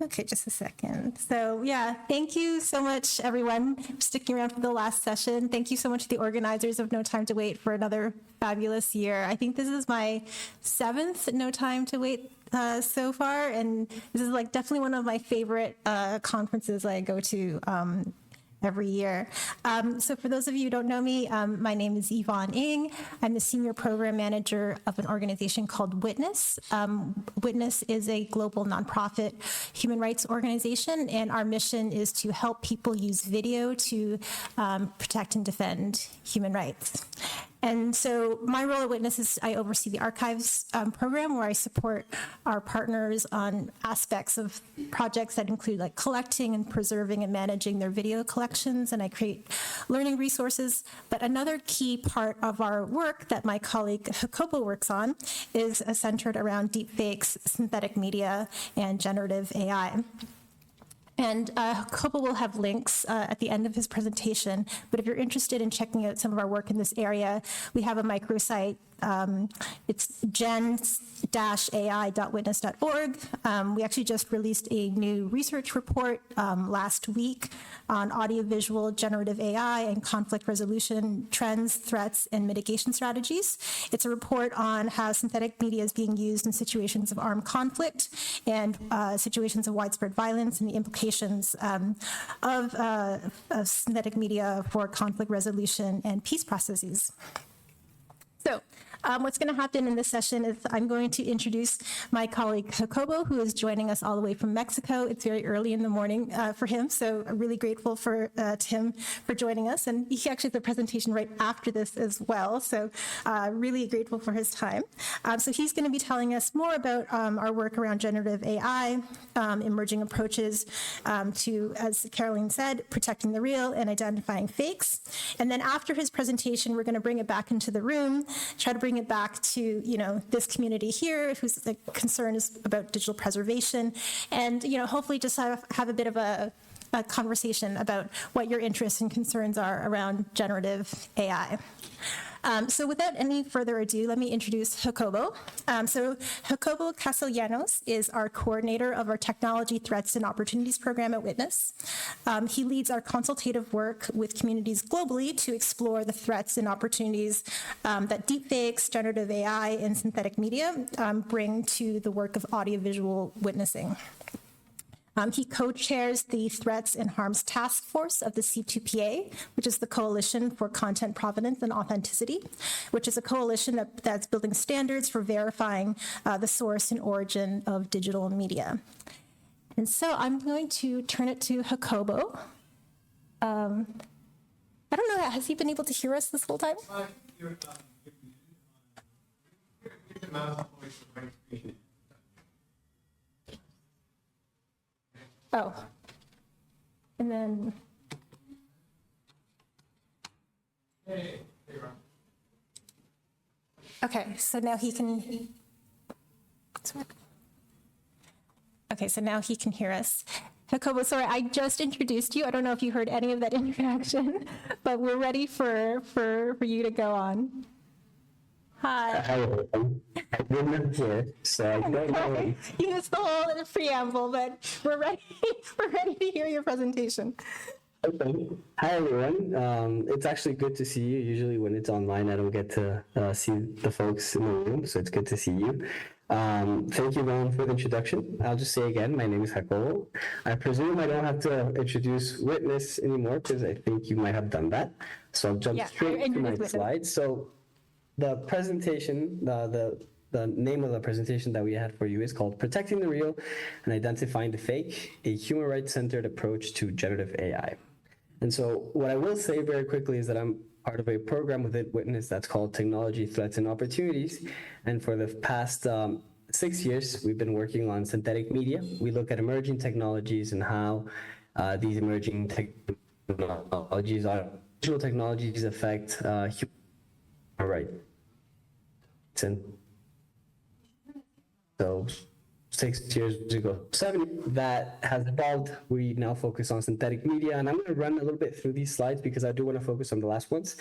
Okay, just a second. So yeah, thank you so much, everyone, for sticking around for the last session. Thank you so much to the organizers of No Time to Wait for another fabulous year. I think this is my 7th No Time to Wait so far, and this is like definitely one of my favorite conferences I go to every year. So for those of you who don't know me, my name is Yvonne Ng. I'm the Senior Program Manager of an organization called Witness. Witness is a global nonprofit human rights organization, and our mission is to help people use video to protect and defend human rights. And so my role at Witness is I oversee the archives program, where I support our partners on aspects of projects that include like collecting and preserving and managing their video collections, and I create learning resources. But another key part of our work that my colleague Jacobo works on is centered around deepfakes, synthetic media, and generative AI. And Jacobo will have links at the end of his presentation, but if you're interested in checking out some of our work in this area, we have a microsite. It's gen-ai.witness.org. We actually just released a new research report last week on audiovisual generative AI and conflict resolution trends, threats, and mitigation strategies. It's a report on how synthetic media is being used in situations of armed conflict and situations of widespread violence, and the implications of synthetic media for conflict resolution and peace processes. So what's going to happen in this session is I'm going to introduce my colleague Jacobo, who is joining us all the way from Mexico. It's very early in the morning for him, so I'm really grateful to him for joining us. And he actually has a presentation right after this as well, so really grateful for his time. So he's going to be telling us more about our work around generative AI, emerging approaches to, as Caroline said, protecting the real and identifying fakes. And then after his presentation, we're going to bring it back into the room, try to bring it back to, this community here whose concern is about digital preservation, and, hopefully just have a bit of a conversation about what your interests and concerns are around generative AI. So without any further ado, let me introduce Jacobo. So Jacobo Castellanos is our coordinator of our Technology Threats and Opportunities program at Witness. He leads our consultative work with communities globally to explore the threats and opportunities that deepfakes, generative AI, and synthetic media bring to the work of audiovisual witnessing. He co-chairs the Threats and Harms Task Force of the C2PA, which is the Coalition for Content Provenance and Authenticity, which is a coalition that's building standards for verifying the source and origin of digital media. And so I'm going to turn it to Jacobo. I don't know, has he been able to hear us this whole time? Oh, and then. Okay, so now he can. Okay, so now he can hear us. Jacobo, sorry, I just introduced you. I don't know if you heard any of that interaction, but we're ready for you to go on. Hi. Hello. I didn't hear, so I don't know. You missed the whole preamble, but we're ready. We're ready to hear your presentation. Okay. Hi, everyone. It's actually good to see you. Usually when it's online, I don't get to see the folks in the room, so it's good to see you. Thank you, Yvonne, for the introduction. I'll just say again, my name is Jacobo. I presume I don't have to introduce Witness anymore, because I think you might have done that. So I'll jump straight to my slides. So the presentation, the name of the presentation that we had for you is called Protecting the Real and Identifying the Fake, a human rights-centered approach to generative AI. And so what I will say very quickly is that I'm part of a program within Witness that's called Technology Threats and Opportunities. And for the past 6 years, we've been working on synthetic media. We look at emerging technologies and how these emerging technologies are digital technologies affect human rights. And so 6 years ago, 7, that has evolved. We now focus on synthetic media, and I'm going to run a little bit through these slides because I do want to focus on the last ones.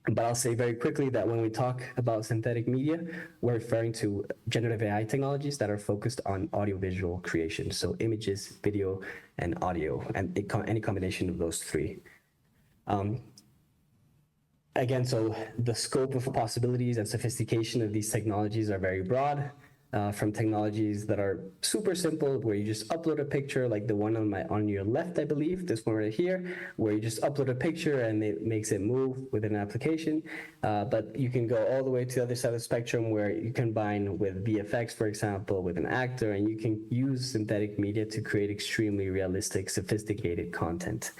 But I'll say very quickly that when we talk about synthetic media, we're referring to generative AI technologies that are focused on audiovisual creation. So images, video, and audio, and any combination of those three. Again, so the scope of possibilities and sophistication of these technologies are very broad. From technologies that are super simple, where you just upload a picture, like the one on your left, I believe, this one right here, where you just upload a picture and it makes it move within an application. But you can go all the way to the other side of the spectrum, where you combine with VFX, for example, with an actor, and you can use synthetic media to create extremely realistic, sophisticated content.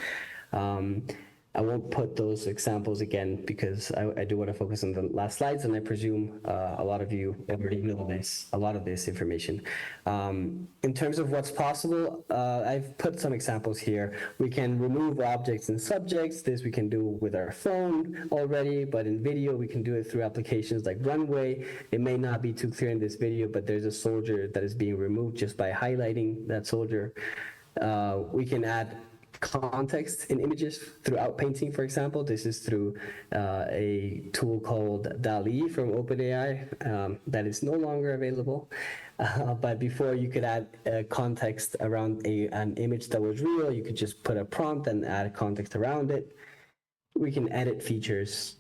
I won't put those examples again because I do want to focus on the last slides, and I presume a lot of you already know a lot of this information. In terms of what's possible, I've put some examples here. We can remove objects and subjects. This we can do with our phone already, but in video we can do it through applications like Runway. It may not be too clear in this video, but there's a soldier that is being removed just by highlighting that soldier. We can add context in images throughout painting, for example. This is through a tool called DALL-E from OpenAI that is no longer available. But before, you could add context around an image that was real. You could just put a prompt and add context around it. We can edit features.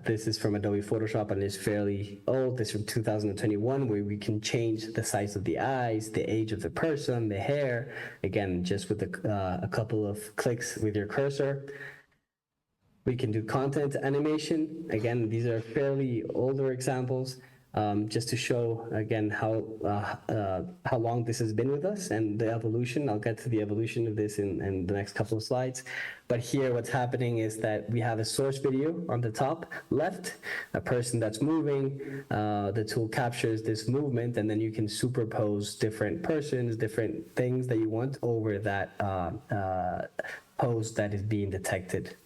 This is from Adobe Photoshop and is fairly old. This is from 2021, where we can change the size of the eyes, the age of the person, the hair, again, just with a couple of clicks with your cursor. We can do content animation. Again, these are fairly older examples, just to show, again, how long this has been with us and the evolution. I'll get to the evolution of this in the next couple of slides. But here what's happening is that we have a source video on the top left, a person that's moving. The tool captures this movement, and then you can superpose different persons, different things that you want over that pose that is being detected.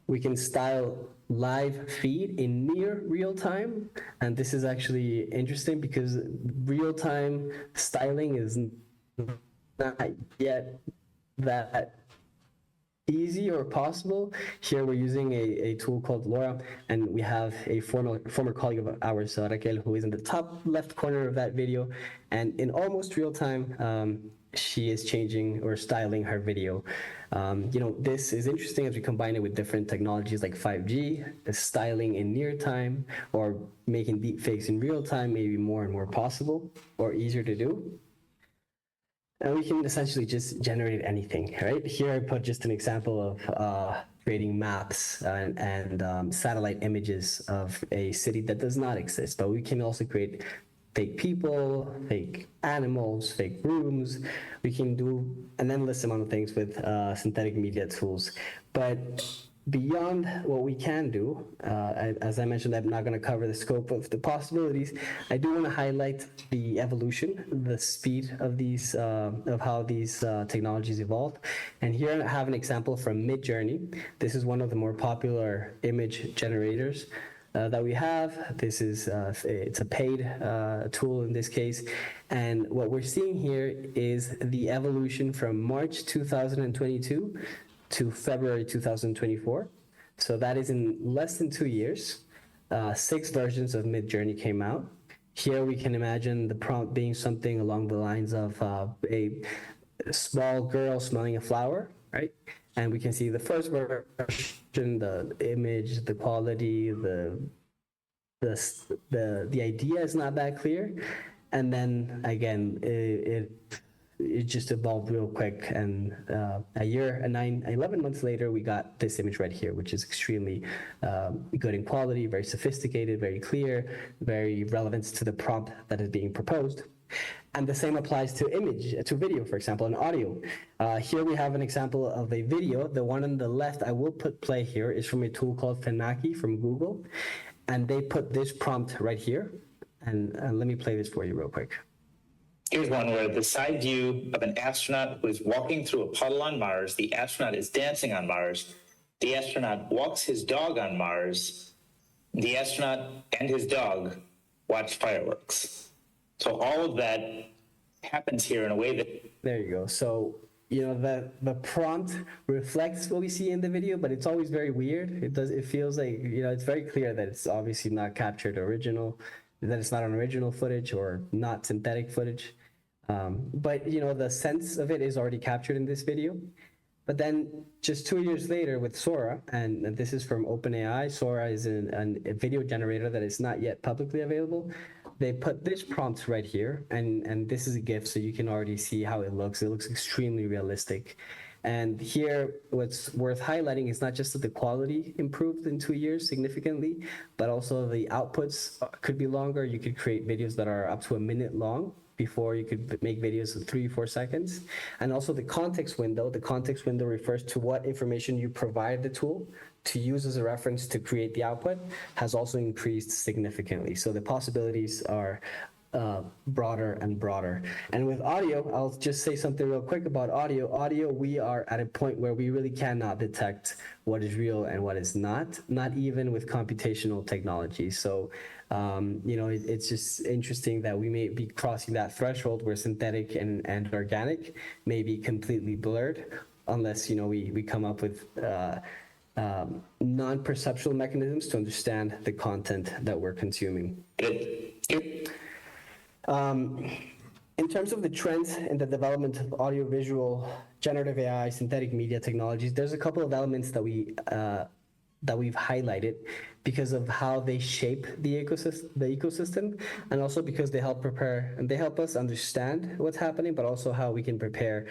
We can style live feed in near real time. And this is actually interesting because real time styling is not yet that easy or possible. Here we're using a tool called Laura, and we have a former colleague of ours, Raquel, who is in the top left corner of that video. And in almost real time, she is changing or styling her video. This is interesting as we combine it with different technologies like 5G, the styling in near time, or making deep fakes in real time may be more and more possible or easier to do. And we can essentially just generate anything, right? Here I put just an example of creating maps and satellite images of a city that does not exist, but we can also create fake people, fake animals, fake rooms. We can do an endless amount of things with synthetic media tools. But beyond what we can do, as I mentioned, I'm not going to cover the scope of the possibilities. I do want to highlight the evolution, the speed of these, of how these technologies evolved. And here I have an example from Midjourney. This is one of the more popular image generators that we have. This is it's a paid tool in this case, and what we're seeing here is the evolution from March 2022 to February 2024. So that is in less than 2 years. 6 versions of Midjourney came out. Here we can imagine the prompt being something along the lines of a small girl smelling a flower, right? And we can see the first version, the image, the quality, the idea is not that clear. And then again, it just evolved real quick. And a year, 11 months later, we got this image right here, which is extremely good in quality, very sophisticated, very clear, very relevant to the prompt that is being proposed. And the same applies to video, for example, and audio. Here we have an example of a video. The one on the left, I will put play here, is from a tool called Fenaki from Google. And they put this prompt right here. And let me play this for you real quick. Here's one where the side view of an astronaut who is walking through a puddle on Mars. The astronaut is dancing on Mars. The astronaut walks his dog on Mars. The astronaut and his dog watch fireworks. So all of that happens here in a way that... There you go. So the prompt reflects what we see in the video, but it's always very weird. It feels like, it's very clear that it's obviously not captured original, that it's not an original footage or not synthetic footage. But the sense of it is already captured in this video. But then just 2 years later with Sora, and this is from OpenAI, Sora is a video generator that is not yet publicly available. They put this prompt right here, and this is a GIF, so you can already see how it looks. It looks extremely realistic. And here, what's worth highlighting is not just that the quality improved in 2 years significantly, but also the outputs could be longer. You could create videos that are up to a minute long. Before you could make videos of 3-4 seconds. And also the context window refers to what information you provide the tool to use as a reference to create the output, has also increased significantly. So the possibilities are broader and broader. And with audio, I'll just say something real quick about audio. Audio, we are at a point where we really cannot detect what is real and what is not even with computational technology. So, it's just interesting that we may be crossing that threshold where synthetic and organic may be completely blurred, unless, we come up with non-perceptual mechanisms to understand the content that we're consuming. In terms of the trends in the development of audiovisual, generative AI, synthetic media technologies, there's a couple of elements that we've highlighted because of how they shape the ecosystem, and also because they help us understand what's happening, but also how we can prepare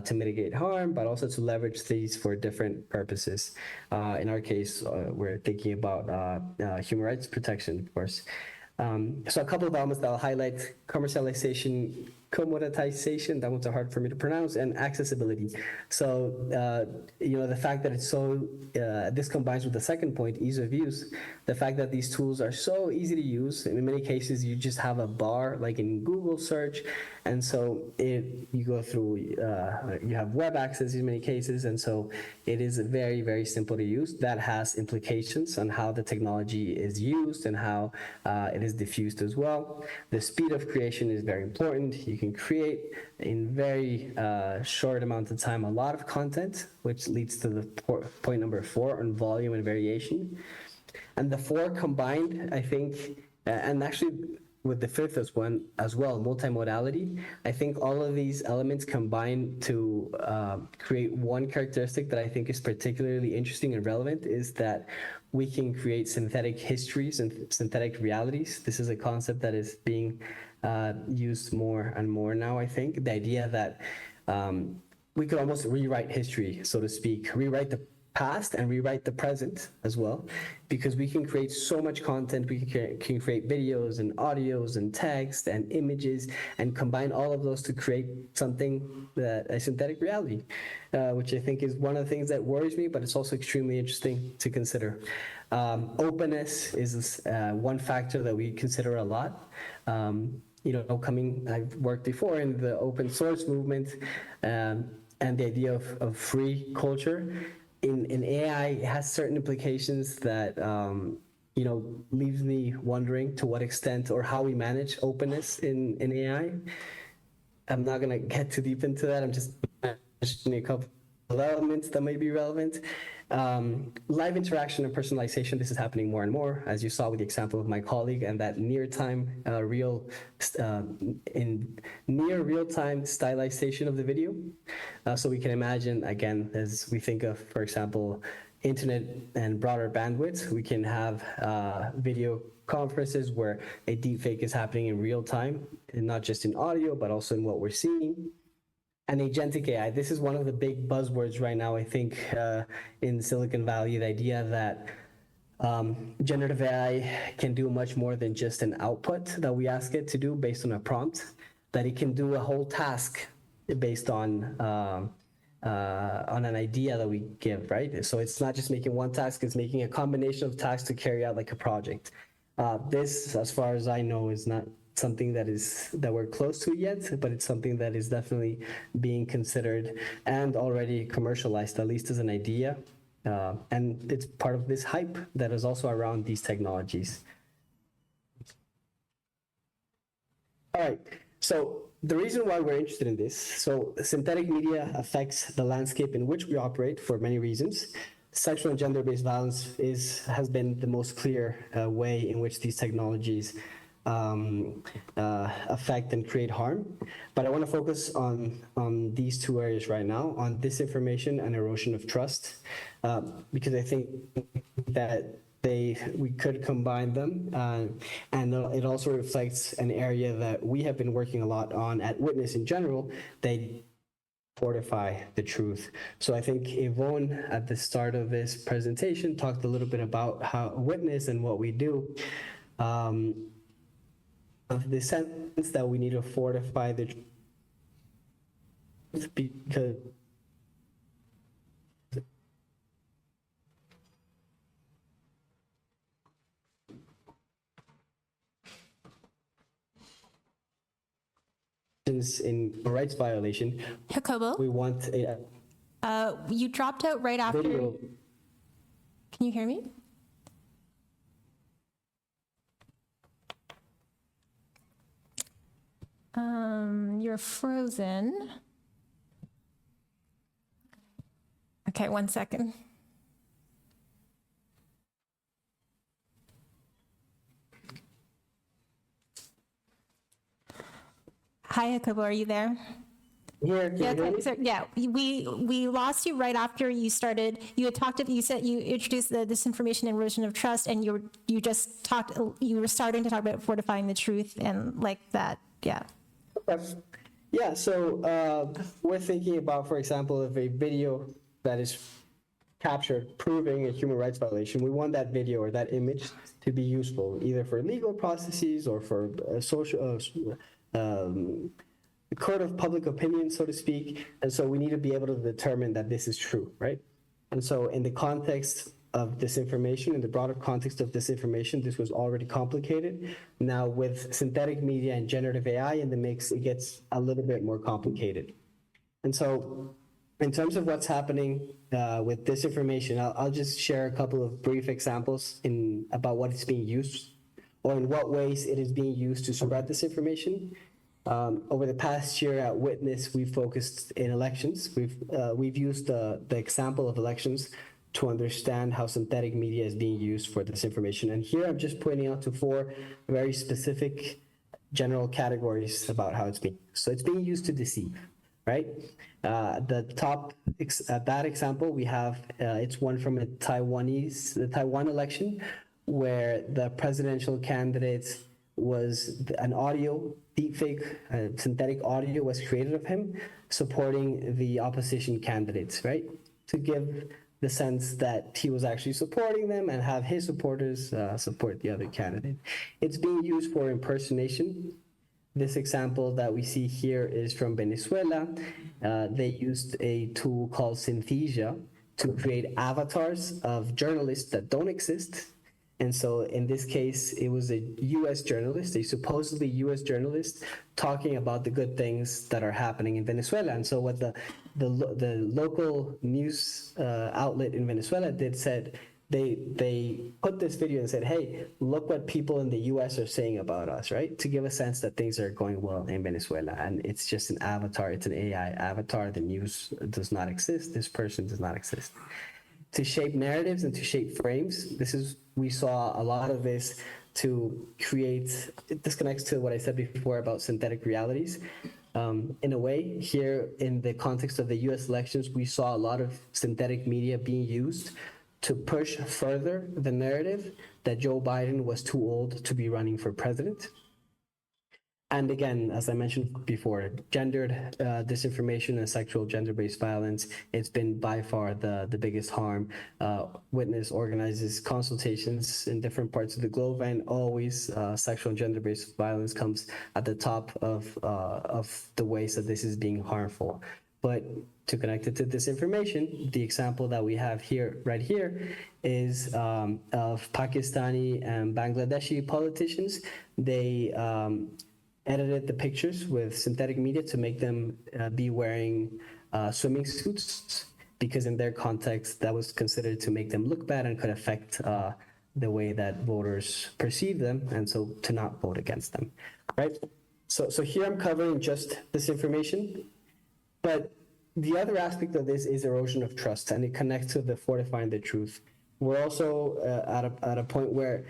to mitigate harm, but also to leverage these for different purposes. In our case, we're thinking about human rights protection, of course. So a couple of elements that I'll highlight: commercialization, commoditization, that one's hard for me to pronounce, and accessibility. So, the fact that it's so, this combines with the second point, ease of use. The fact that these tools are so easy to use. In many cases, you just have a bar, like in Google search, and so you go through, you have web access in many cases, and so it is very, very simple to use. That has implications on how the technology is used and how it is diffused as well. The speed of creation is very important. You can create in very short amount of time a lot of content, which leads to the point number 4 on volume and variation. And the 4 combined, I think, and actually with the 5th one as well, multimodality, I think all of these elements combine to create one characteristic that I think is particularly interesting and relevant, is that we can create synthetic histories and synthetic realities. This is a concept that is being used more and more now, I think. The idea that we could almost rewrite history, so to speak, rewrite the past and rewrite the present as well, because we can create so much content. We can create videos and audios and text and images and combine all of those to create something that a synthetic reality, which I think is one of the things that worries me, but it's also extremely interesting to consider. Openness is one factor that we consider a lot. I've worked before in the open source movement, and the idea of free culture. In AI, it has certain implications that leaves me wondering to what extent or how we manage openness in AI. I'm not going to get too deep into that. I'm just mentioning a couple of elements that may be relevant. Live interaction and personalization, this is happening more and more, as you saw with the example of my colleague, and that near real-time stylization of the video. So we can imagine, again, as we think of, for example, internet and broader bandwidth, we can have video conferences where a deepfake is happening in real time, and not just in audio, but also in what we're seeing. And agentic AI, this is one of the big buzzwords right now, I think, in Silicon Valley, the idea that generative AI can do much more than just an output that we ask it to do based on a prompt, that it can do a whole task based on an idea that we give, right? So it's not just making one task, it's making a combination of tasks to carry out like a project. This, as far as I know, is not something that we're close to yet, but it's something that is definitely being considered and already commercialized, at least as an idea. And it's part of this hype that is also around these technologies. All right, So the reason why we're interested in this, so synthetic media affects the landscape in which we operate for many reasons. Sexual and gender-based violence has been the most clear way in which these technologies affect and create harm. But I want to focus on these two areas right now, on disinformation and erosion of trust, because I think that we could combine them, and it also reflects an area that we have been working a lot on at Witness in general. They fortify the truth. So I think Yvonne at the start of this presentation talked a little bit about how Witness and what we do, of the sense that we need to fortify the truth, because in rights violation, Jacobo, we want a you dropped out right after. video. Can you hear me? You're frozen. Okay, 1 second. Hi, Jacobo, are you there? Here, can you Yeah, hear okay. me? So, yeah, we lost you right after you started. You had talked. You said you introduced the disinformation and erosion of trust, and you just talked. You were starting to talk about fortifying the truth and like that. Yeah. Okay. Yeah, so we're thinking about, for example, if a video that is captured proving a human rights violation, we want that video or that image to be useful, either for legal processes or for social, court of public opinion, so to speak. And so we need to be able to determine that this is true, right? And so in the context of disinformation, in the broader context of disinformation, this was already complicated. Now with synthetic media and generative AI in the mix, it gets a little bit more complicated. And so in terms of what's happening with disinformation, I'll just share a couple of brief examples about what it's being used, or in what ways it is being used to spread disinformation. Over the past year at Witness, we've focused in elections. We've used the example of elections to understand how synthetic media is being used for disinformation. And here I'm just pointing out to 4 very specific general categories about how it's being used. So it's being used to deceive, right? The top bad example we have, it's one from the Taiwan election, where the presidential candidate was an audio deepfake, synthetic audio was created of him supporting the opposition candidates, right? To give the sense that he was actually supporting them and have his supporters support the other candidate. It's being used for impersonation. This example that we see here is from Venezuela. They used a tool called Synthesia to create avatars of journalists that don't exist. And so in this case, it was a US journalist, a supposedly US journalist, talking about the good things that are happening in Venezuela. And so what the local news outlet in Venezuela said, they put this video and said, hey, look what people in the US are saying about us, right? To give a sense that things are going well in Venezuela. And it's just an avatar, it's an AI avatar. The news does not exist. This person does not exist. To shape narratives and to shape frames, we saw a lot of this to create, this connects to what I said before about synthetic realities. In a way, here in the context of the US elections, we saw a lot of synthetic media being used to push further the narrative that Joe Biden was too old to be running for president. And again, as I mentioned before, gendered disinformation and sexual gender-based violence, it's been by far the biggest harm. Witness organizes consultations in different parts of the globe, and always sexual and gender-based violence comes at the top of the ways that this is being harmful. But to connect it to disinformation, the example that we have here, right here, is of Pakistani and Bangladeshi politicians. They edited the pictures with synthetic media to make them be wearing swimming suits, because in their context, that was considered to make them look bad and could affect the way that voters perceive them, and so to not vote against them, right? So here I'm covering just this information, but the other aspect of this is erosion of trust, and it connects to the fortifying the truth. We're also at a point where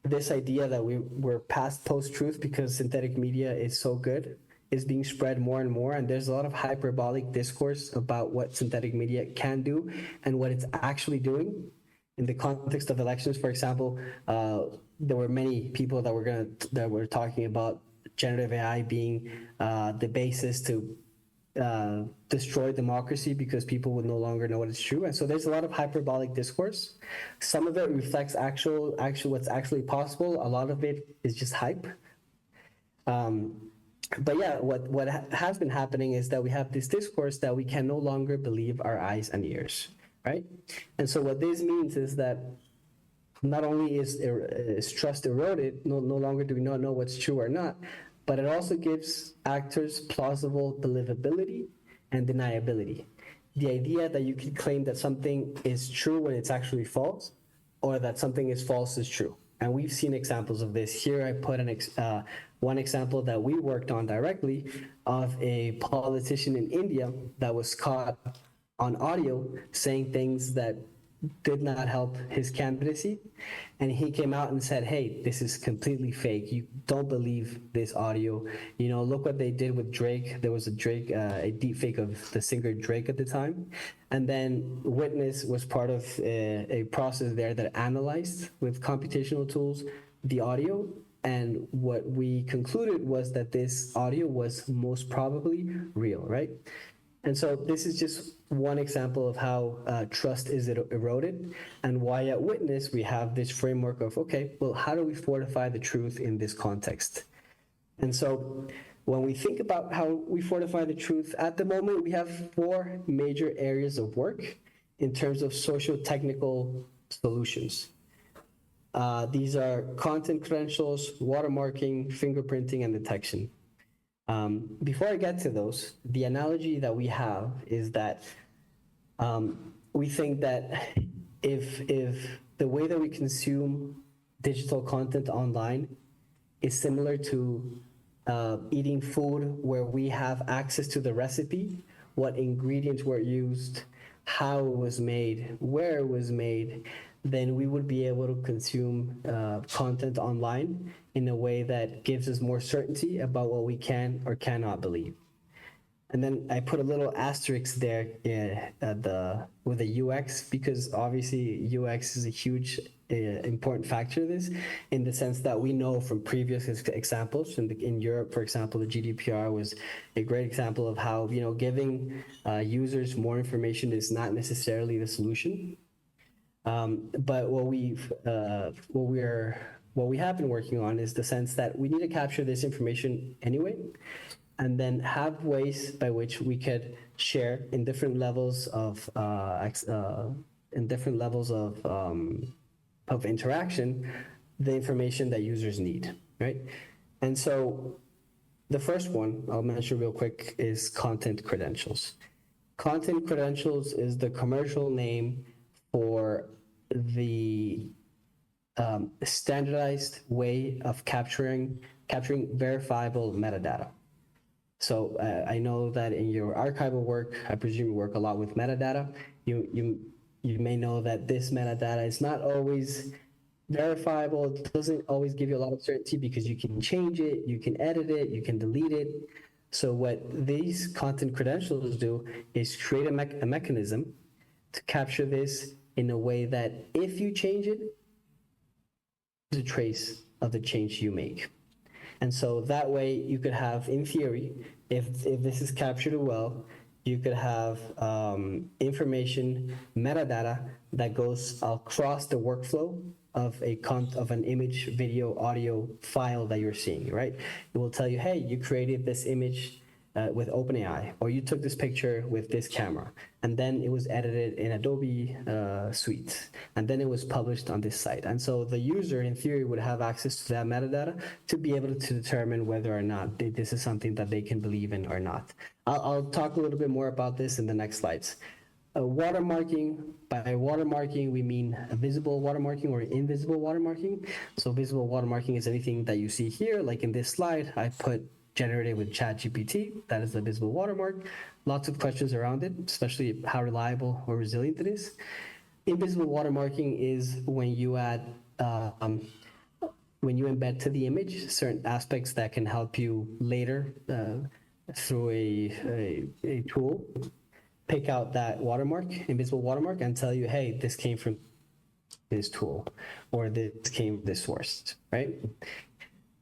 this idea that we're past post-truth because synthetic media is so good is being spread more and more, and there's a lot of hyperbolic discourse about what synthetic media can do and what it's actually doing. In the context of elections, for example, there were many people that were talking about generative AI being the basis to destroy democracy because people would no longer know what is true. And so there's a lot of hyperbolic discourse. Some of it reflects actual what's actually possible. A lot of it is just hype. But yeah, what has been happening is that we have this discourse that we can no longer believe our eyes and ears, right? And so what this means is that not only is trust eroded, no longer do we not know what's true or not, but it also gives actors plausible believability and deniability. The idea that you can claim that something is true when it's actually false, or that something is false is true. And we've seen examples of this. Here I put one example that we worked on directly of a politician in India that was caught on audio saying things that did not help his candidacy. And he came out and said, hey, this is completely fake. You don't believe this audio. You know, look what they did with Drake. There was a deep fake of the singer Drake at the time. And then Witness was part of a process there that analyzed with computational tools the audio. And what we concluded was that this audio was most probably real, right? And so this is just one example of how trust is eroded, and why at Witness we have this framework of, okay, well, how do we fortify the truth in this context? And so when we think about how we fortify the truth, at the moment we have 4 major areas of work in terms of socio-technical solutions. These are content credentials, watermarking, fingerprinting, and detection. Before I get to those, the analogy that we have is that we think that if the way that we consume digital content online is similar to eating food where we have access to the recipe, what ingredients were used, how it was made, where it was made, then we would be able to consume content online in a way that gives us more certainty about what we can or cannot believe. And then I put a little asterisk there with the UX, because obviously UX is a huge important factor of this, in the sense that we know from previous examples in Europe, for example, the GDPR was a great example of how, you know, giving users more information is not necessarily the solution. But what we have been working on is the sense that we need to capture this information anyway, and then have ways by which we could share in different levels of interaction the information that users need, right? And so the first one I'll mention real quick is content credentials. Content credentials is the commercial name for the standardized way of capturing verifiable metadata. So I know that in your archival work, I presume you work a lot with metadata. You may know that this metadata is not always verifiable. It doesn't always give you a lot of certainty because you can change it, you can edit it, you can delete it. So what these content credentials do is create a mechanism to capture this in a way that if you change it, there's a trace of the change you make. And so that way you could have, in theory, if this is captured well, you could have information, metadata that goes across the workflow of an image, video, audio file that you're seeing, right? It will tell you, hey, you created this image with OpenAI, or you took this picture with this camera, and then it was edited in Adobe Suite, and then it was published on this site. And so the user, in theory, would have access to that metadata to be able to determine whether or not this is something that they can believe in or not. I'll talk a little bit more about this in the next slides. Watermarking, by watermarking, we mean visible watermarking or invisible watermarking. So visible watermarking is anything that you see here, like in this slide, I put generated with ChatGPT. That is the visible watermark. Lots of questions around it, especially how reliable or resilient it is. Invisible watermarking is when you add, when you embed to the image certain aspects that can help you later through a tool pick out that watermark, invisible watermark, and tell you, hey, this came from this tool, or this came from this source, right?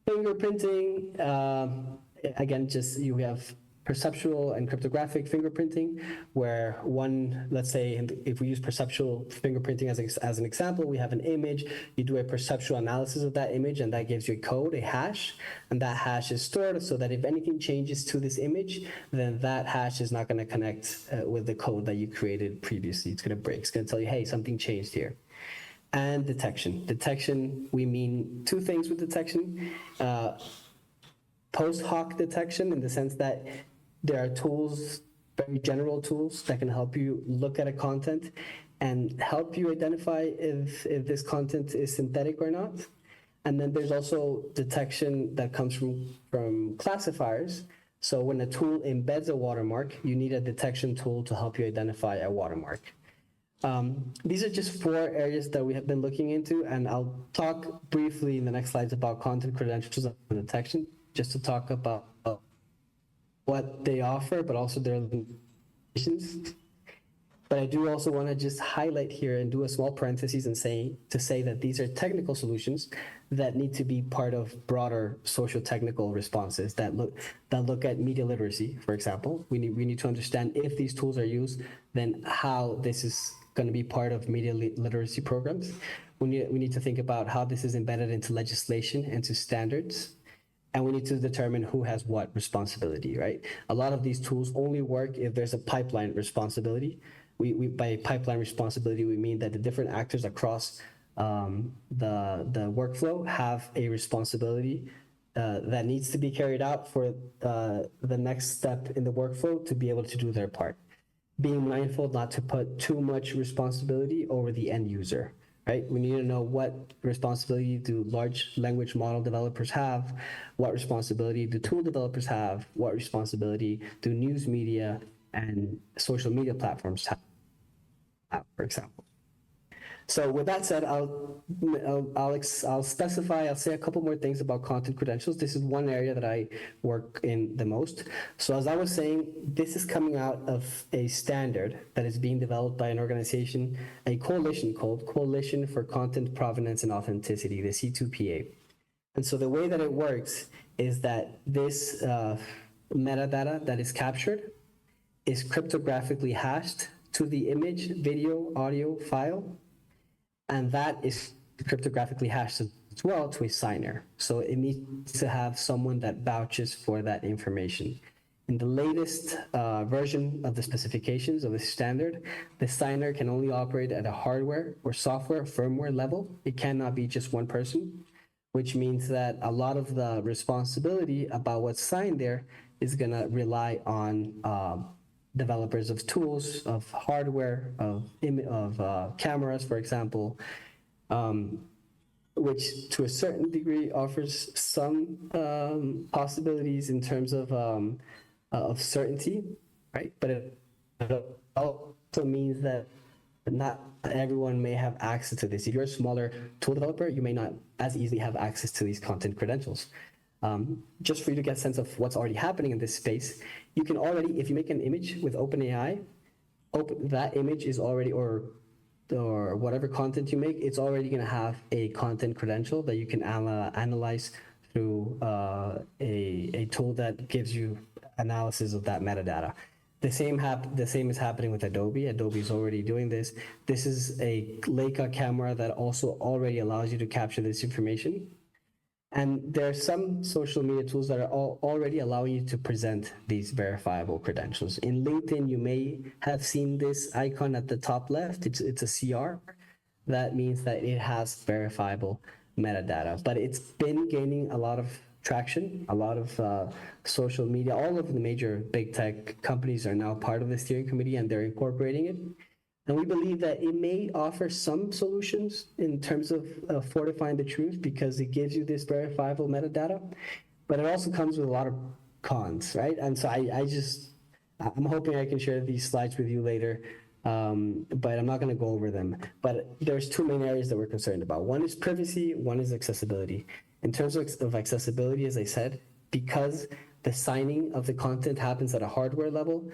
Fingerprinting, again, just you have perceptual and cryptographic fingerprinting, where one, let's say, if we use perceptual fingerprinting as an example, we have an image, you do a perceptual analysis of that image, and that gives you a code, a hash, and that hash is stored so that if anything changes to this image, then that hash is not going to connect with the code that you created previously. It's going to break. It's going to tell you, hey, something changed here. And detection. Detection, we mean two things with detection. Post hoc detection, in the sense that there are tools, very general tools, that can help you look at a content and help you identify if this content is synthetic or not. And then there's also detection that comes from classifiers. So when a tool embeds a watermark, you need a detection tool to help you identify a watermark. These are just 4 areas that we have been looking into, and I'll talk briefly in the next slides about content credentials and detection, just to talk about what they offer, but also their limitations. But I do also want to just highlight here and do a small parenthesis and say that these are technical solutions that need to be part of broader social technical responses that look at media literacy, for example. We need to understand, if these tools are used, then how this is going to be part of media literacy programs. We need to think about how this is embedded into legislation and to standards. And we need to determine who has what responsibility, right? A lot of these tools only work if there's a pipeline responsibility. By pipeline responsibility, we mean that the different actors across the workflow have a responsibility that needs to be carried out for the next step in the workflow to be able to do their part. Being mindful not to put too much responsibility over the end user. Right? We need to know what responsibility do large language model developers have, what responsibility do tool developers have, what responsibility do news media and social media platforms have, for example. So with that said, I'll say a couple more things about content credentials. This is one area that I work in the most. So as I was saying, this is coming out of a standard that is being developed by an organization, a coalition called Coalition for Content Provenance and Authenticity, the C2PA. And so the way that it works is that this metadata that is captured is cryptographically hashed to the image, video, audio file, and that is cryptographically hashed as well to a signer. So it needs to have someone that vouches for that information. In the latest version of the specifications of the standard, the signer can only operate at a hardware or software firmware level. It cannot be just one person, which means that a lot of the responsibility about what's signed there is going to rely on developers of tools, of hardware, of cameras, for example, which to a certain degree offers some possibilities in terms of certainty, right? But it also means that not everyone may have access to this. If you're a smaller tool developer, you may not as easily have access to these content credentials. Just for you to get a sense of what's already happening in this space, you can already, if you make an image with OpenAI, that image is already, or whatever content you make, it's already going to have a content credential that you can analyze through a tool that gives you analysis of that metadata. The same is happening with Adobe. Adobe is already doing this. This is a Leica camera that also already allows you to capture this information. And there are some social media tools that are already allowing you to present these verifiable credentials. In LinkedIn, you may have seen this icon at the top left. It's a CR. That means that it has verifiable metadata, but it's been gaining a lot of traction. A lot of social media, all of the major big tech companies are now part of the steering committee and they're incorporating it. And we believe that it may offer some solutions in terms of fortifying the truth because it gives you this verifiable metadata, but it also comes with a lot of cons, right? And so I'm hoping I can share these slides with you later, but I'm not going to go over them. But there's two main areas that we're concerned about. One is privacy, one is accessibility. In terms of accessibility, as I said, because the signing of the content happens at a hardware level,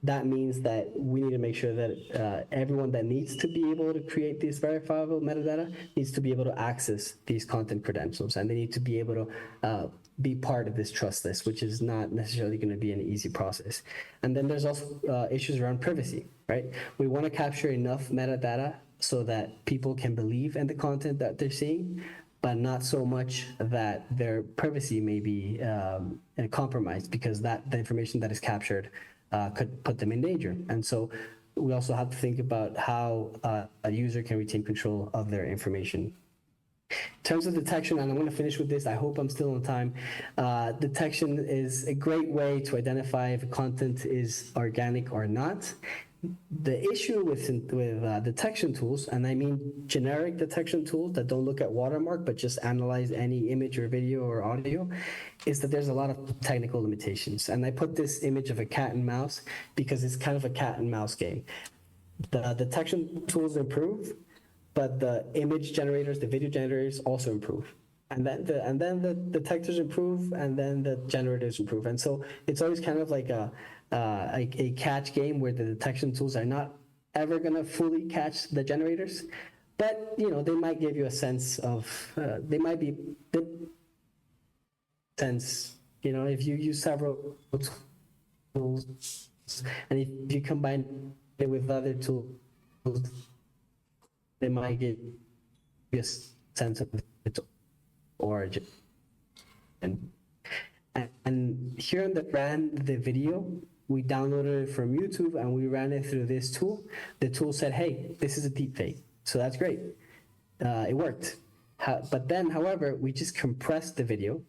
that means that we need to make sure that everyone that needs to be able to create these verifiable metadata needs to be able to access these content credentials, and they need to be able to be part of this trust list, which is not necessarily going to be an easy process. And then there's also issues around privacy, right? We want to capture enough metadata so that people can believe in the content that they're seeing, but not so much that their privacy may be compromised because the information that is captured could put them in danger. And so we also have to think about how a user can retain control of their information. In terms of detection, and I'm going to finish with this, I hope I'm still on time. Detection is a great way to identify if content is organic or not. The issue with detection tools, and I mean generic detection tools that don't look at watermark but just analyze any image or video or audio, is that there's a lot of technical limitations. And I put this image of a cat and mouse because it's kind of a cat and mouse game. The detection tools improve, but the image generators, the video generators also improve. And then the detectors improve, and then the generators improve. And so it's always kind of like a catch game where the detection tools are not ever going to fully catch the generators, but they might give you a sense of they might be sense. If you use several tools and if you combine it with other tools, they might give you a sense of its origin. And here on the ran the video, we downloaded it from YouTube and we ran it through this tool. The tool said, hey, this is a deep fake. So that's great. It worked. But then, however, we just compressed the video.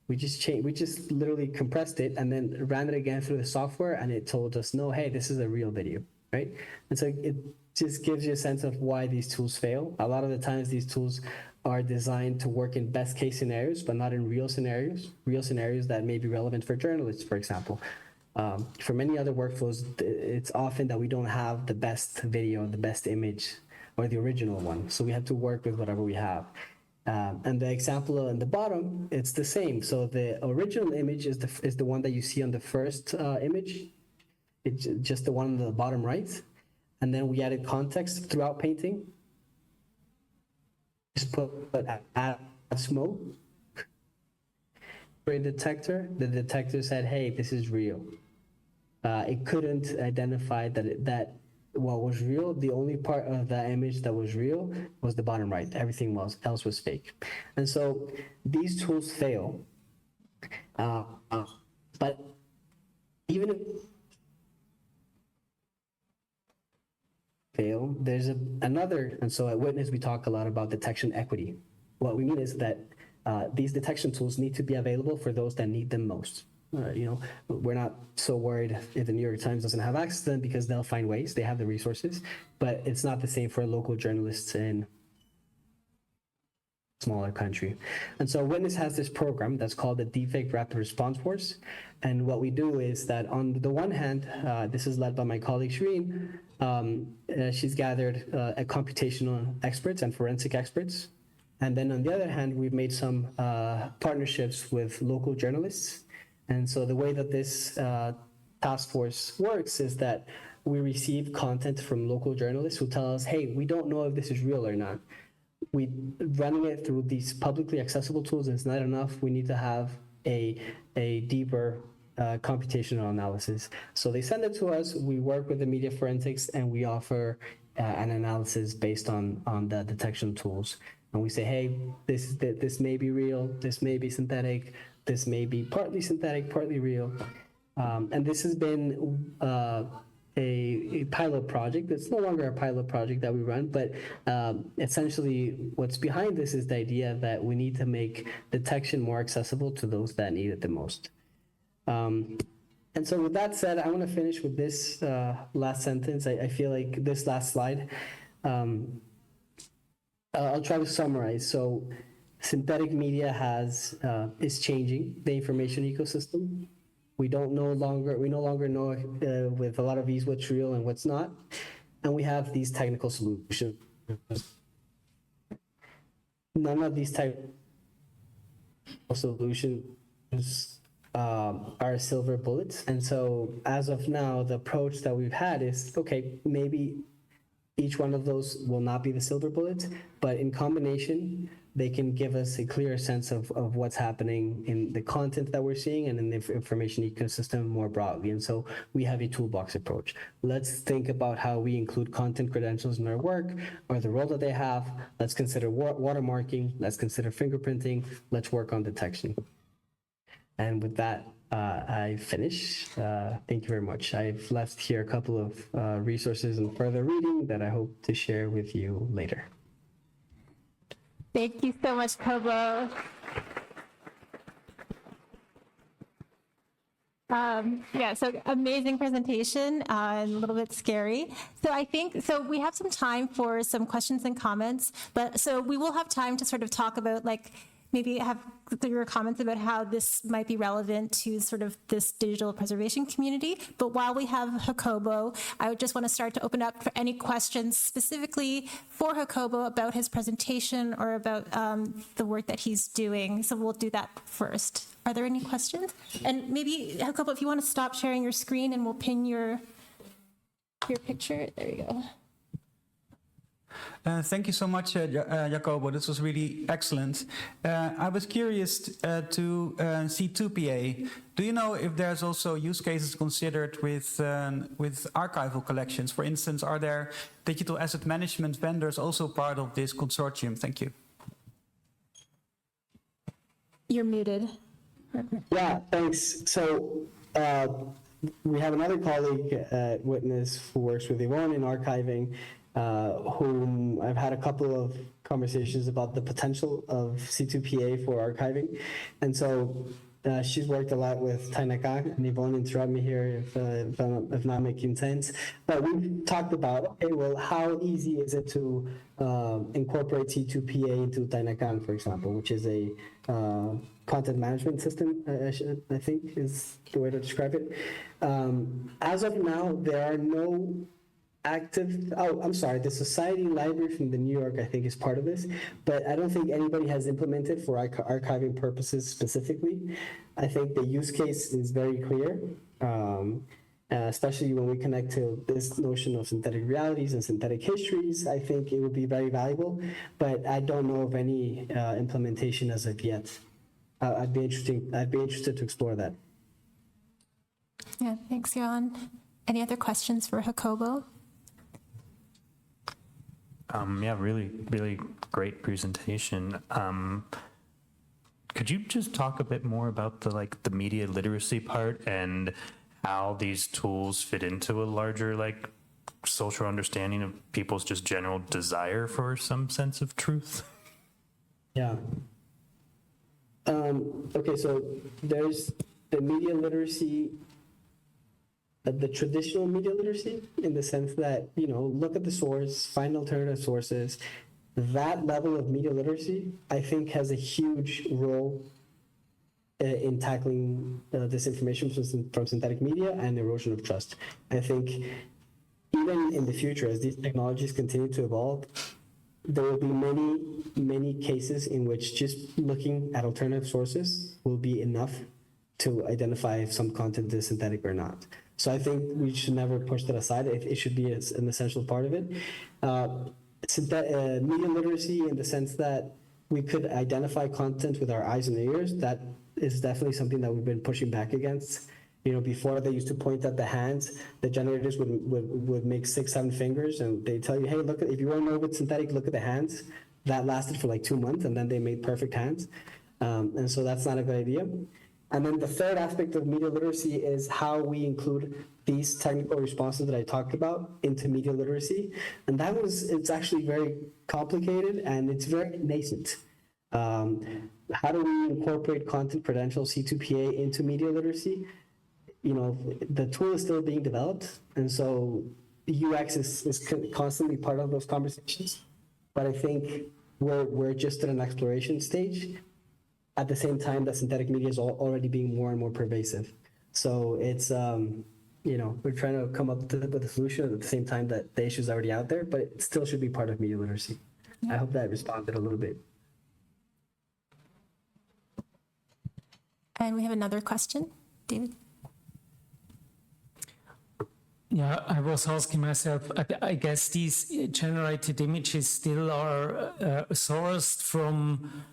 We just literally compressed it and then ran it again through the software, and it told us, no, hey, this is a real video, right? And so it just gives you a sense of why these tools fail. A lot of the times these tools are designed to work in best case scenarios, but not in real scenarios that may be relevant for journalists, for example. For many other workflows, it's often that we don't have the best video, the best image, or the original one. So we have to work with whatever we have. And the example on the bottom, it's the same. So the original image is the one that you see on the first image. It's just the one on the bottom right. And then we added context throughout painting. Just put add smoke. For a detector, the detector said, hey, this is real. It couldn't identify that what was real. The only part of that image that was real was the bottom right. Everything else was fake. And so these tools fail. But even if fail, there's another, and so at Witness we talk a lot about detection equity. What we mean is that these detection tools need to be available for those that need them most. We're not so worried if the New York Times doesn't have access to them because they'll find ways, they have the resources, but it's not the same for local journalists in a smaller country. And so Witness has this program that's called the Deepfake Rapid Response Force. And what we do is that on the one hand, this is led by my colleague Shireen, she's gathered computational experts and forensic experts. And then on the other hand, we've made some partnerships with local journalists. And so the way that this task force works is that we receive content from local journalists who tell us, hey, we don't know if this is real or not. Running it through these publicly accessible tools is not enough. We need to have a deeper computational analysis. So they send it to us, we work with the media forensics, and we offer an analysis based on the detection tools. And we say, hey, this may be real, this may be synthetic, this may be partly synthetic, partly real. And this has been a pilot project. It's no longer a pilot project that we run, but essentially what's behind this is the idea that we need to make detection more accessible to those that need it the most. And so with that said, I want to finish with this last sentence. I feel like this last slide, I'll try to summarize. So synthetic media is changing the information ecosystem. We no longer know with a lot of ease what's real and what's not. And we have these technical solutions. None of these technical solutions are silver bullets. And so as of now, the approach that we've had is, okay, maybe each one of those will not be the silver bullet, but in combination, they can give us a clear sense of what's happening in the content that we're seeing and in the information ecosystem more broadly. And so we have a toolbox approach. Let's think about how we include content credentials in our work or the role that they have. Let's consider watermarking. Let's consider fingerprinting. Let's work on detection. And with that, I finish. Thank you very much. I've left here a couple of resources and further reading that I hope to share with you later. Thank you so much, Kobo. Yeah, so amazing presentation, a little bit scary. So we have some time for some questions and comments, but so we will have time to sort of talk about maybe have your comments about how this might be relevant to sort of this digital preservation community. But while we have Jacobo, I would just want to start to open up for any questions specifically for Jacobo about his presentation or about the work that he's doing. So we'll do that first. Are there any questions? And maybe, Jacobo, if you want to stop sharing your screen and we'll pin your picture. There you go. Thank you so much, Jacobo. This was really excellent. I was curious to C2PA. Do you know if there's also use cases considered with archival collections? For instance, are there digital asset management vendors also part of this consortium? Thank you. You're muted. Yeah, thanks. So we have another colleague at Witness who works with Yvonne in archiving, whom I've had a couple of conversations about the potential of C2PA for archiving. And so she's worked a lot with Tainaka, and Yvonne interrupt me here if not making sense. But we've talked about, okay, well, how easy is it to incorporate C2PA into Tainaka, for example, which is a content management system, I think is the way to describe it. As of now, there are no active, I'm sorry, the Society Library from the New York, I think, is part of this, but I don't think anybody has implemented for archiving purposes specifically. I think the use case is very clear, especially when we connect to this notion of synthetic realities and synthetic histories. I think it would be very valuable, but I don't know of any implementation as of yet. I'd be interested to explore that. Yeah, thanks, Jan. Any other questions for Jacobo? Yeah, really great presentation. Could you just talk a bit more about the media literacy part and how these tools fit into a larger social understanding of people's just general desire for some sense of truth? Yeah. Okay, so there's the media literacy, the traditional media literacy, in the sense that, look at the source, find alternative sources. That level of media literacy, I think, has a huge role in tackling disinformation from synthetic media and erosion of trust. I think even in the future, as these technologies continue to evolve, there will be many cases in which just looking at alternative sources will be enough to identify if some content is synthetic or not. So I think we should never push that aside. It should be an essential part of it. Media literacy, in the sense that we could identify content with our eyes and ears, that is definitely something that we've been pushing back against. Before they used to point at the hands, the generators would make 6-7 fingers, and they tell you, hey, look, if you want to know what's synthetic, look at the hands. That lasted for 2 months, and then they made perfect hands. And so that's not a good idea. And then the third aspect of media literacy is how we include these technical responses that I talked about into media literacy. And it's actually very complicated and it's very nascent. How do we incorporate content credentials, C2PA, into media literacy? The tool is still being developed. And so UX is constantly part of those conversations. But I think we're just at an exploration stage. At the same time that synthetic media is already being more and more pervasive. So it's, we're trying to come up with a solution at the same time that the issue is already out there, but it still should be part of media literacy. I hope that responded a little bit. And we have another question, David. Yeah, I was asking myself, I guess these generated images still are sourced from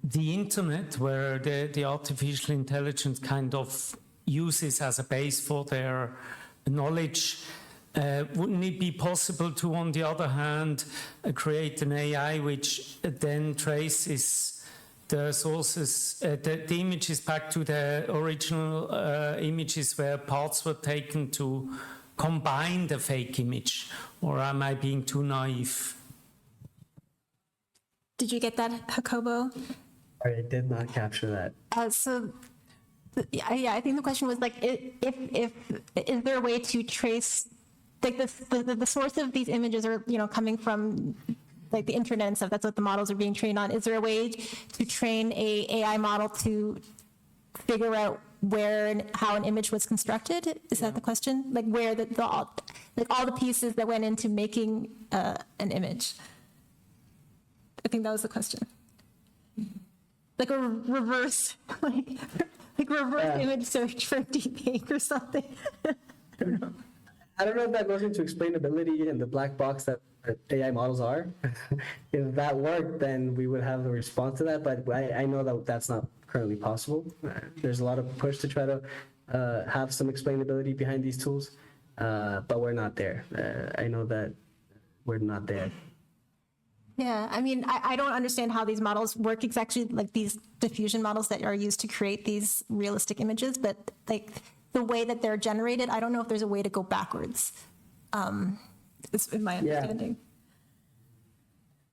the internet, where the artificial intelligence kind of uses as a base for their knowledge. Wouldn't it be possible to, on the other hand, create an AI which then traces the sources, the images back to the original images where parts were taken to combine the fake image? Or am I being too naive? Did you get that, Jacobo? I did not capture that. I think the question was like, if is there a way to trace, like the source of these images are coming from like the internet and stuff. That's what the models are being trained on. Is there a way to train a AI model to figure out where and how an image was constructed? Is that the question? Like where all the pieces that went into making an image? I think that was the question. Like a reverse, like reverse image search for deepfake or something. I don't know if that goes into explainability and the black box that AI models are. If that worked, then we would have a response to that. But I know that that's not currently possible. There's a lot of push to try to have some explainability behind these tools, but we're not there. I know that we're not there. Yeah, I mean, I don't understand how these models work exactly, like these diffusion models that are used to create these realistic images, but like the way that they're generated, I don't know if there's a way to go backwards. Is my understanding.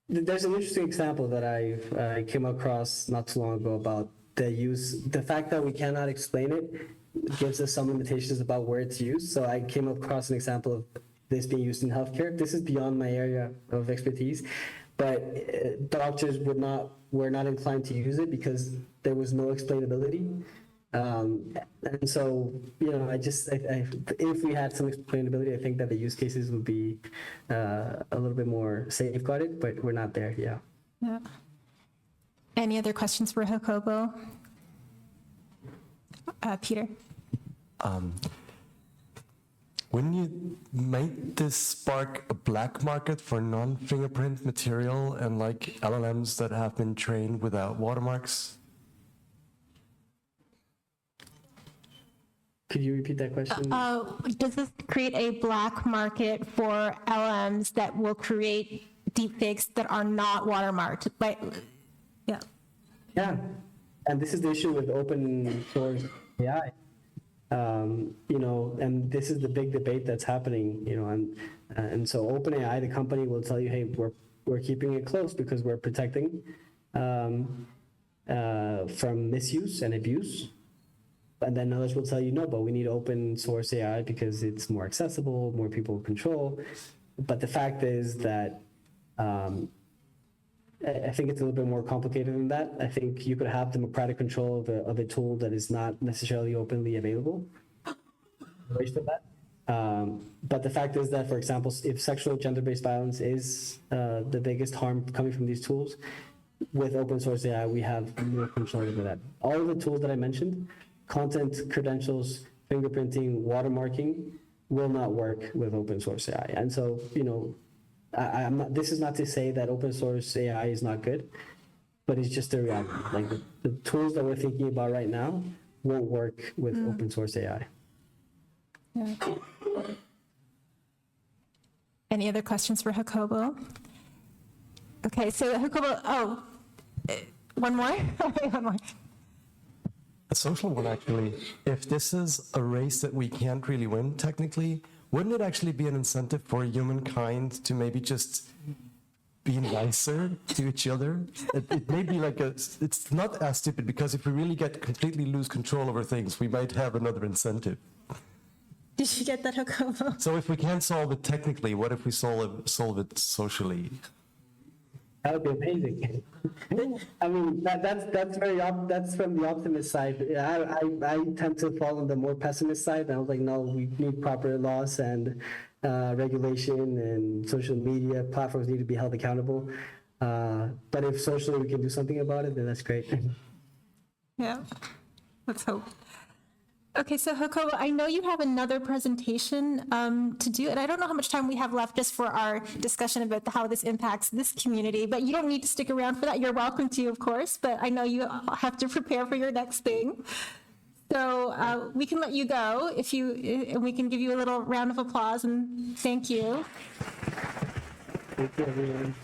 Yeah. There's an interesting example that I came across not too long ago about the fact that we cannot explain it gives us some limitations about where it's used. So I came across an example of this being used in healthcare. This is beyond my area of expertise, but doctors were not inclined to use it because there was no explainability. And so, if we had some explainability, I think that the use cases would be a little bit more safeguarded, but we're not there. Yeah. Yeah. Any other questions for Jacobo? Peter? Might this spark a black market for non-fingerprint material and like LLMs that have been trained without watermarks? Could you repeat that question? Does this create a black market for LMs that will create deepfakes that are not watermarked? Yeah. Yeah, and this is the issue with open source AI. And this is the big debate that's happening. And so OpenAI, the company, will tell you, hey, we're keeping it close because we're protecting from misuse and abuse. And then others will tell you, no, but we need open source AI because it's more accessible, more people control. But the fact is that I think it's a little bit more complicated than that. I think you could have democratic control of a tool that is not necessarily openly available. But the fact is that, for example, if sexual gender-based violence is the biggest harm coming from these tools, with open source AI, we have more control over that. All of the tools that I mentioned, content, credentials, fingerprinting, watermarking, will not work with open source AI. And so, I'm not, this is not to say that open source AI is not good, but it's just a reality. Like the tools that we're thinking about right now won't work with open source AI. Yeah. Any other questions for Jacobo? Okay, so Jacobo, One more? Okay, one more. A social one, actually. If this is a race that we can't really win, technically, wouldn't it actually be an incentive for humankind to maybe just be nicer to each other? It may be like it's not as stupid, because if we really completely lose control over things, we might have another incentive. Did you get that, Jacobo? So if we can't solve it technically, what if we solve it socially? That would be amazing. I mean, that's from the optimist side. I tend to fall on the more pessimist side. I was like, no, we need proper laws and regulation, and social media platforms need to be held accountable. But if socially we can do something about it, then that's great. Yeah, let's hope. Okay, so Jacobo, I know you have another presentation to do, and I don't know how much time we have left just for our discussion about how this impacts this community, but you don't need to stick around for that. You're welcome to, of course, but I know you have to prepare for your next thing. So we can let you go and we can give you a little round of applause and thank you. Thank you, everyone.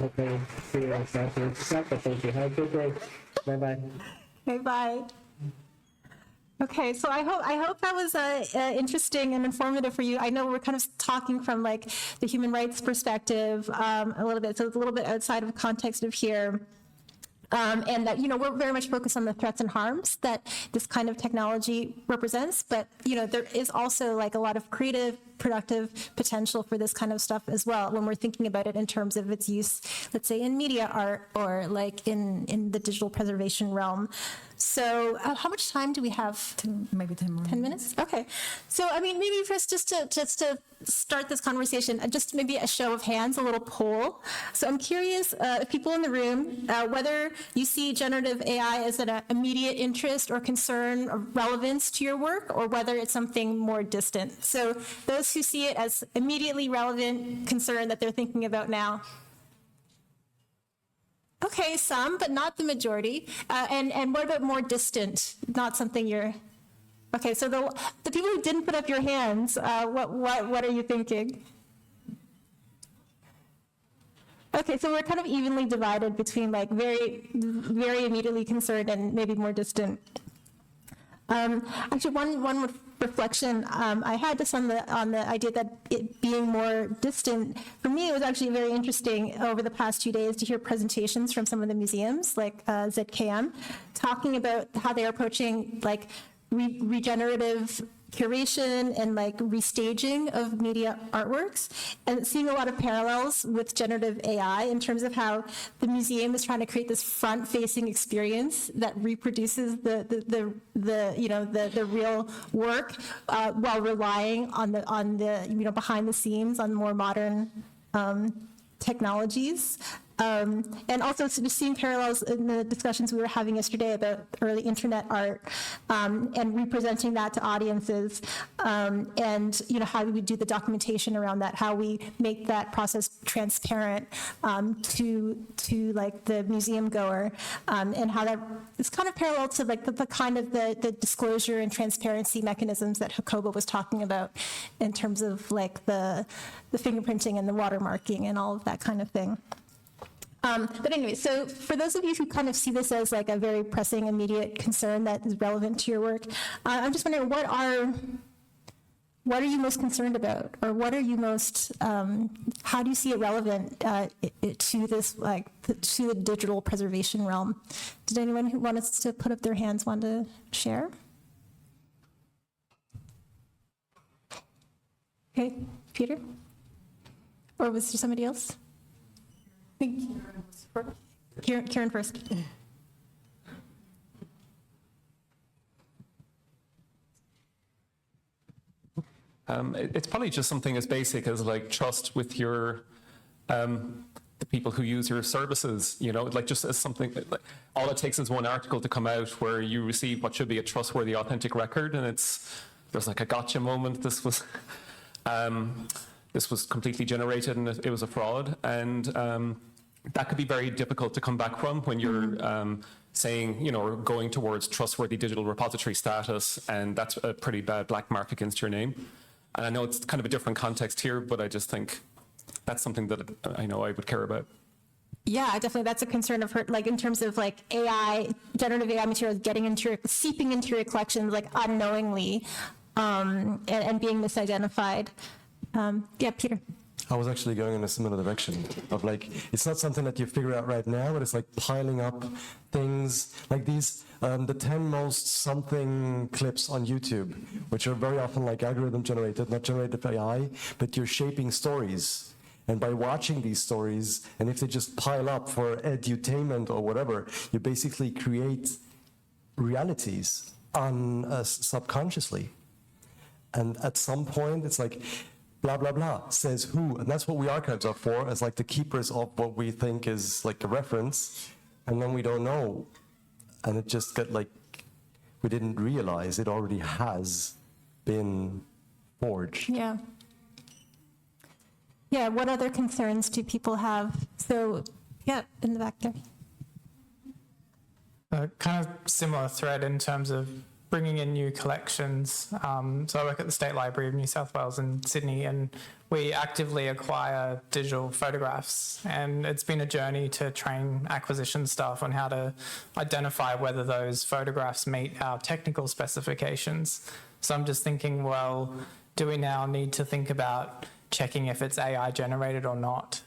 Okay, see you next time. Thank you. Have a good day. Bye-bye. Okay, bye. Okay, so I hope that was interesting and informative for you. I know we're kind of talking from like the human rights perspective a little bit, so it's a little bit outside of the context of here. And that, we're very much focused on the threats and harms that this kind of technology represents, but, there is also like a lot of creative, productive potential for this kind of stuff as well when we're thinking about it in terms of its use, let's say in media art or like in the digital preservation realm. So how much time do we have? Maybe 10 more. 10 minutes? Okay. So, I mean, maybe first just to start this conversation, just maybe a show of hands, a little poll. So I'm curious, people in the room, whether you see generative AI as an immediate interest or concern or relevance to your work, or whether it's something more distant. So those who see it as immediately relevant concern that they're thinking about now. Okay, some, but not the majority. And what about more distant? Not something you're... Okay, so the people who didn't put up your hands, what are you thinking? Okay, so we're kind of evenly divided between like very, very immediately concerned and maybe more distant. Actually, one reflection I had just on the idea that it being more distant, for me, it was actually very interesting over the past 2 days to hear presentations from some of the museums, like ZKM, talking about how they're approaching like regenerative curation and like restaging of media artworks, and seeing a lot of parallels with generative AI in terms of how the museum is trying to create this front-facing experience that reproduces the real work while relying on the behind the scenes on more modern technologies. And also seeing parallels in the discussions we were having yesterday about early internet art and representing that to audiences, and how we do the documentation around that, how we make that process transparent to like the museum goer, and how that is kind of parallel to like the kind of the disclosure and transparency mechanisms that Jacobo was talking about in terms of like the fingerprinting and the watermarking and all of that kind of thing. But anyway, so for those of you who kind of see this as like a very pressing, immediate concern that is relevant to your work, I'm just wondering, what are you most concerned about, or what are you most? How do you see it relevant to this, like to the digital preservation realm? Did anyone who wanted to put up their hands want to share? Okay, Peter, or was there somebody else? Karen first. It's probably just something as basic as like trust with your the people who use your services. Like just as something. Like, all it takes is one article to come out where you receive what should be a trustworthy, authentic record, and there's like a gotcha moment. This was completely generated and it was a fraud, and that could be very difficult to come back from when you're saying, or going towards trustworthy digital repository status, and that's a pretty bad black mark against your name. And I know it's kind of a different context here, but I just think that's something that I know I would care about. Yeah, definitely. That's a concern of her, like in terms of like AI, generative AI materials seeping into your collections like unknowingly, and being misidentified. Yeah, Peter. I was actually going in a similar direction of like, it's not something that you figure out right now, but it's like piling up things like these, the 10 most something clips on YouTube, which are very often like algorithm generated, not generated by AI, but you're shaping stories. And by watching these stories, and if they just pile up for edutainment or whatever, you basically create realities subconsciously. And at some point, it's like, blah, blah, blah, says who. And that's what we archives are for, as like the keepers of what we think is like a reference. And then we don't know. And it just got like, we didn't realize it already has been forged. Yeah. Yeah, what other concerns do people have? So, yeah, in the back there. Kind of similar thread in terms of bringing in new collections. So I work at the State Library of New South Wales in Sydney, and we actively acquire digital photographs. And it's been a journey to train acquisition staff on how to identify whether those photographs meet our technical specifications. So I'm just thinking, well, do we now need to think about checking if it's AI generated or not?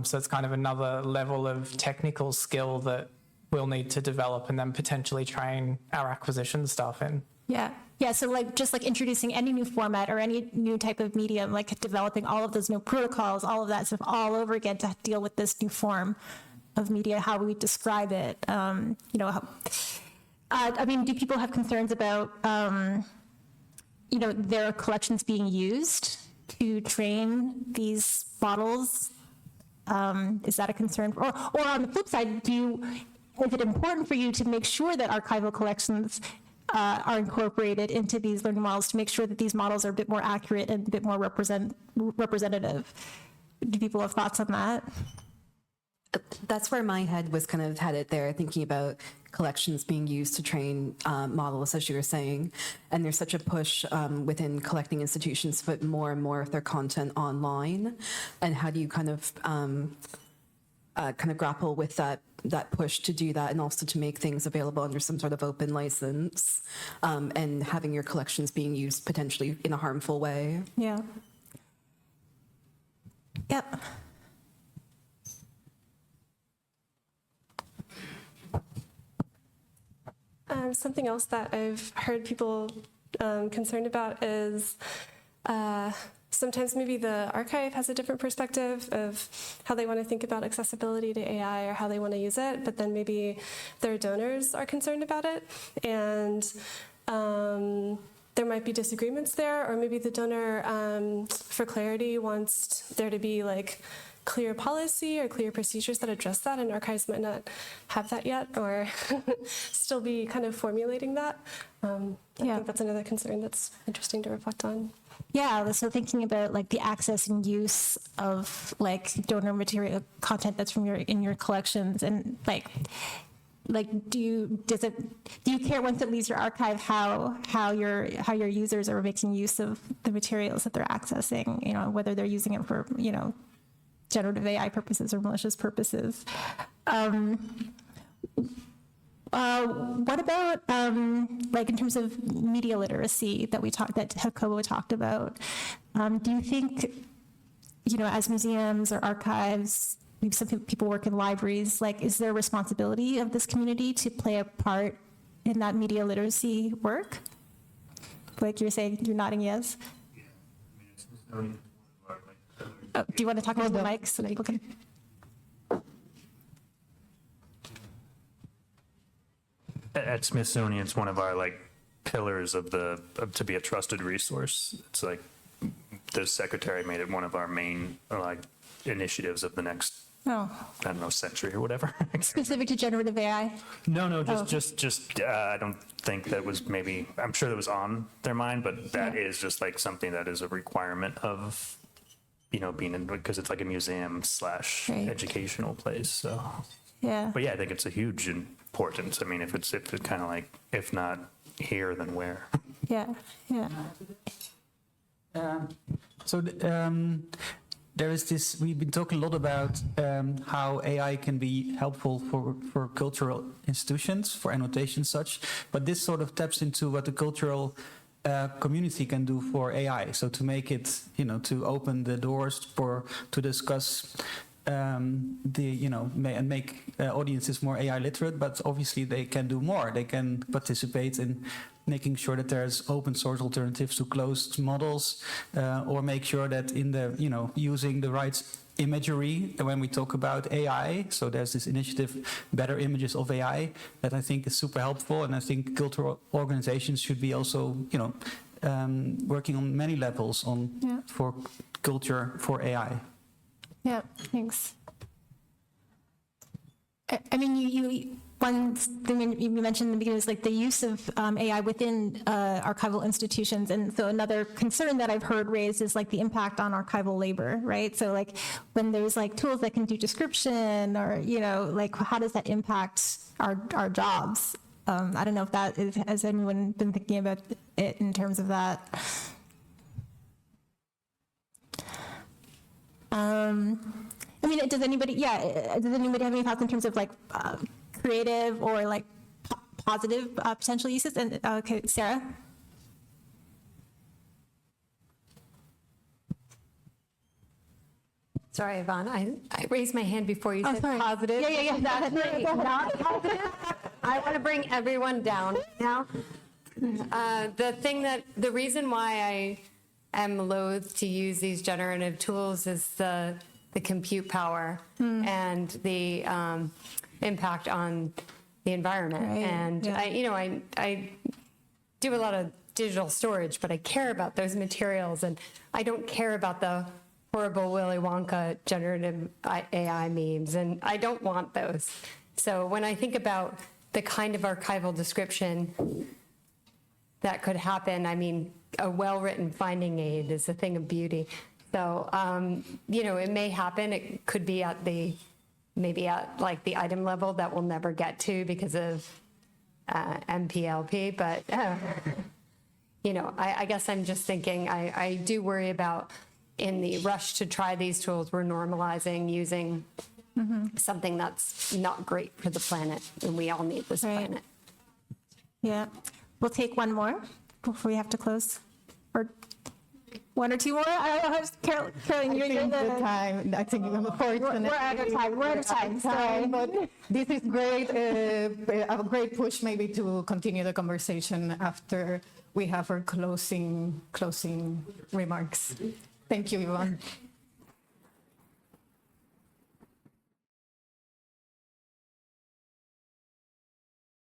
So it's kind of another level of technical skill that we'll need to develop and then potentially train our acquisition staff in. Yeah. Yeah, so like just like introducing any new format or any new type of medium, like developing all of those new protocols, all of that stuff all over again to deal with this new form of media, how we describe it. I mean, do people have concerns about, their collections being used to train these models? Is that a concern? Or on the flip side, is it important for you to make sure that archival collections are incorporated into these learning models to make sure that these models are a bit more accurate and a bit more representative? Do people have thoughts on that? That's where my head was kind of headed there, thinking about collections being used to train models, as you were saying. And there's such a push within collecting institutions to put more and more of their content online. And how do you kind of grapple with that push to do that, and also to make things available under some sort of open license, and having your collections being used potentially in a harmful way? Yeah. Yep. Something else that I've heard people concerned about is sometimes maybe the archive has a different perspective of how they want to think about accessibility to AI or how they want to use it, but then maybe their donors are concerned about it, and there might be disagreements there, or maybe the donor, for clarity, wants there to be like clear policy or clear procedures that address that, and archives might not have that yet, or still be kind of formulating that. I think that's another concern that's interesting to reflect on. Yeah, so thinking about like the access and use of like donor material content that's in your collections, and like do you care once it leaves your archive how your users are making use of the materials that they're accessing, whether they're using it for generative AI purposes or malicious purposes. What about like in terms of media literacy that Jacobo talked about? Do you think, as museums or archives, maybe some people work in libraries, like is there a responsibility of this community to play a part in that media literacy work? Like you're saying, you're nodding yes. Oh, do you want to talk into the mic so that people can? At Smithsonian, it's one of our pillars of to be a trusted resource. It's like the secretary made it one of our main initiatives of the next century or whatever. Specific to generative AI? No, just I don't think that was I'm sure that was on their mind, but that is just something that is a requirement of being in, because it's like a museum / educational place. So yeah. But yeah, I think it's a huge importance. I mean, if it's kind of if not here, then where? Yeah. So there is this, we've been talking a lot about how AI can be helpful for cultural institutions, for annotation such, but this sort of taps into what the cultural community can do for AI. So to make it, to open the doors to discuss and make audiences more AI literate, but obviously they can do more. They can participate in making sure that there's open source alternatives to closed models, or make sure that in the, using the right imagery when we talk about AI. So there's this initiative, Better Images of AI, that I think is super helpful. And I think cultural organizations should be also, working on many levels for culture for AI. Yeah, thanks. I mean, one thing you mentioned in the beginning is like the use of AI within archival institutions. And so another concern that I've heard raised is like the impact on archival labor, right? So like when there's like tools that can do description or, like how does that impact our jobs? I don't know if that is, has anyone been thinking about it in terms of that? I mean, does anybody have any thoughts in terms of like creative or like positive potential uses? And okay, Sarah. Sorry, Yvonne, I raised my hand before you said sorry. positive. Yeah. That's great. Not positive. I want to bring everyone down now. The reason why I am loath to use these generative tools is the compute power and the impact on the environment. Right. And yeah. I do a lot of digital storage, but I care about those materials, and I don't care about the horrible Willy Wonka generative AI memes, and I don't want those. So when I think about the kind of archival description that could happen, I mean, a well-written finding aid is a thing of beauty. So, it may happen. It could be maybe at like the item level that we'll never get to because of MPLP. But, I guess I'm just thinking, I do worry about in the rush to try these tools, we're normalizing using something that's not great for the planet. And we all need this planet. Yeah. We'll take one more before we have to close. Or one or two more? I don't know. Caroline, you're the time. I think unfortunately we're out of time. Sorry. But this is great. A great push maybe to continue the conversation after we have our closing remarks. Thank you, Yvonne.